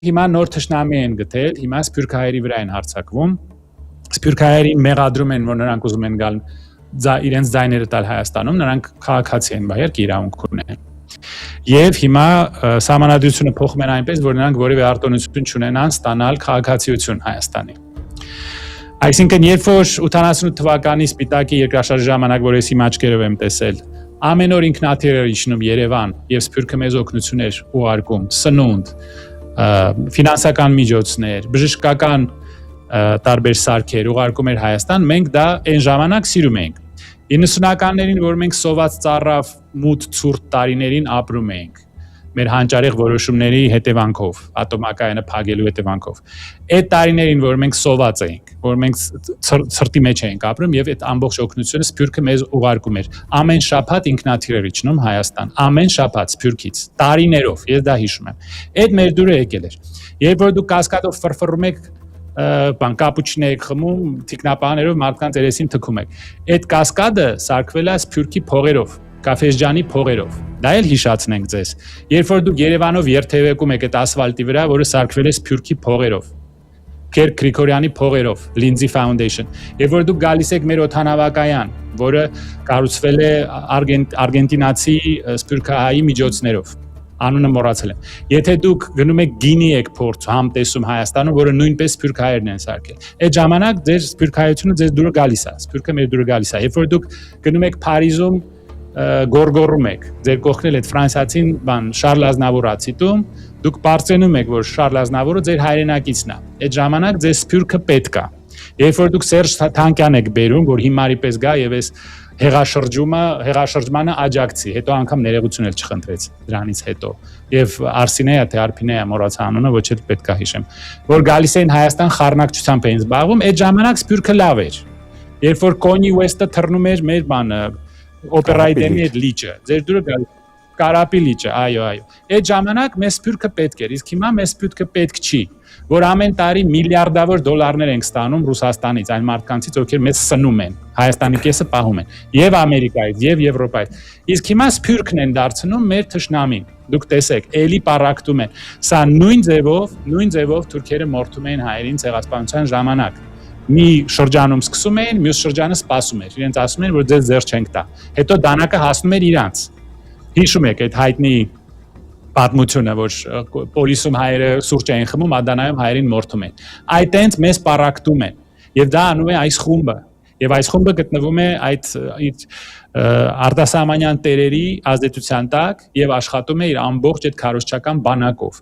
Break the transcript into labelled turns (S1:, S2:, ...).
S1: հիմա նոր թշնամի են գտել, հիմա սփյուռքահայերի վրա են հարձակվում, սփյուռքահայերին մեղադրում են, որ նրանք ուզում են գալ իրենց ձայները տալ Հայաստանում, նրանք քաղաքացի են, բայց իրավունք ունեն։ Եվ հիմա սահմանադրությունը փոխում են այնպես, որ նրանք որևէ արտոնություն չունենան ստանալ քաղաքացիություն Հայաստանի։ Այսինքն, երբ որ 88 թվականի Սպիտակի երկրաշարժի ժամանակ, որ ես իմ աչքերով եմ տեսել, ամեն օր ինքնաթիռ էր իջնում Երևան եւ Սփյուռքը մեզ օգնություն էր ուղարկում, սնունդ, ֆինանսական միջոցներ, բժշկական տարբեր սարքեր ուղարկում էր Հայաստան, մենք դա այն ժամանակ սիրում էինք։ 90-ականներին, որ մենք սոված ծառավ մութ ցուրտ տարիներին ապրում էինք, մեր հանճարեղ որոշումների հետևանքով, ատոմակայանը փակելու հետևանքով։ Այդ տարիներին, որ մենք սոված էինք, որ մենք ցրտի մեջ էինք ապրում եւ այդ ամբողջ օգնությունը Սփյուռքը մեզ ուղարկում էր։ Ամեն շաբաթ ինքնաթիռ իջնում Հայաստան, ամեն շաբաթ Սփյուռքից, տարիներով, ես դա հիշում եմ։ Այդ մեր դուրը եկել էր։ Երբ որ դուք կասկադով ֆրֆռում եք կապուչինո եք խմում, թիկնապաներով մարդկանց երեսին թքում եք։ Այդ կասկադը սարքվել է Սփյուռքի փողերով, Կաֆեջանի փողերով։ Դա էլ հիշացնենք ձեզ։ Երբ որ դուք Երևանով երթևեկում եք այդ ասֆալտի վրա, որը սարքվել է Սփյուռքի փողերով, Գերգ Գրիգորյանի փողերով, Lindsay Foundation, եւ որ դուք գալիս եք մեր օդանավակայան, որը կառուցվել է արգենտինացի սփյուռքահայի միջոցներով, անունը մոռացել եմ։ Եթե դուք գնում եք գինի եք փորձ համտեսում Հայաստանում, որը նույնպես սփյուռքահայերն են սարքել, այդ ժամանակ ձեր սփյուռքահայությունը ձեզ դուրը գալիս է, Սփյուռքը մեր դուրը գալիս է։ Երբ որ դուք գնում եք Փարիզում գորգորում եք, ձեր կողքն էլ այդ ֆրանսիացին Շարլ Ազնավուրը ցիտում, դուք բարձրանում եք, որ Շարլ Ազնավուրը ձեր հայրենակիցն է։ Այդ ժամանակ ձեր Սփյուռքը պետք է։ Երբ որ դուք Սերժ Թանկյան եք բերում, որ հիմարի պես գա եւ այս հեղաշրջմանը աջակցի, հետո անգամ ներողություն էլ չխնդրեց դրանից հետո։ Եվ Արսինեա թե Արփինեա մոռացա անունը, ոչ էլ պետք է հիշեմ, որ գալիս էին Հայաստան խառնակցությամբ էին զբաղվում, այդ ժամանակ Սփյուռքը լավ էր։ Երբ որ Կոնի Ուեսթը թռնում էր մեր բանը օպերայի դեմի այդ լիճը, ձեր դուրը գալիս Կարապի լիճը, այո։ Այդ ժամանակ մեզ Սփյուռքը պետք էր, իսկ հիմա մեզ Սփյուռքը պետք չի, որ ամեն տարի միլիարդավոր դոլարներ ենք ստանում Ռուսաստանից, այն մարդկանցից, ովքեր մեզ սնում են, Հայաստանի կեսը պահում են, եւ Ամերիկայից, եւ Եվրոպայից։ Իսկ հիմա Սփյուռքն են դարձնում մեր թշնամին։ Դուք տեսեք, էլի պարակտում են։ Սա նույն ձևով թուրքերը մորթում էին հայերին ցեղասպանության ժամանակ։ Մի շրջանում սկսում էին, մյուս շրջանը սպասում էր։ Իրենց ասում են, որ ձեզ ձեռ չենք տա։ Հետո դանակը հասնում էր իրանց։ Հիշում եք այդ հայտնի պատմությունը, որ պոլիսում հայերը սուրճ էին խմում, Ադանայում հայերին մորթում են։ Այդ այնց մեզ պարակտում են։ Եվ դա անում է այս խումբը։ Եվ այս խումբը գտնվում է այդ արտասահմանյան տերերի ազդեցության տակ եւ աշխատում է իր ամբողջ այդ քարոզչական բանակով։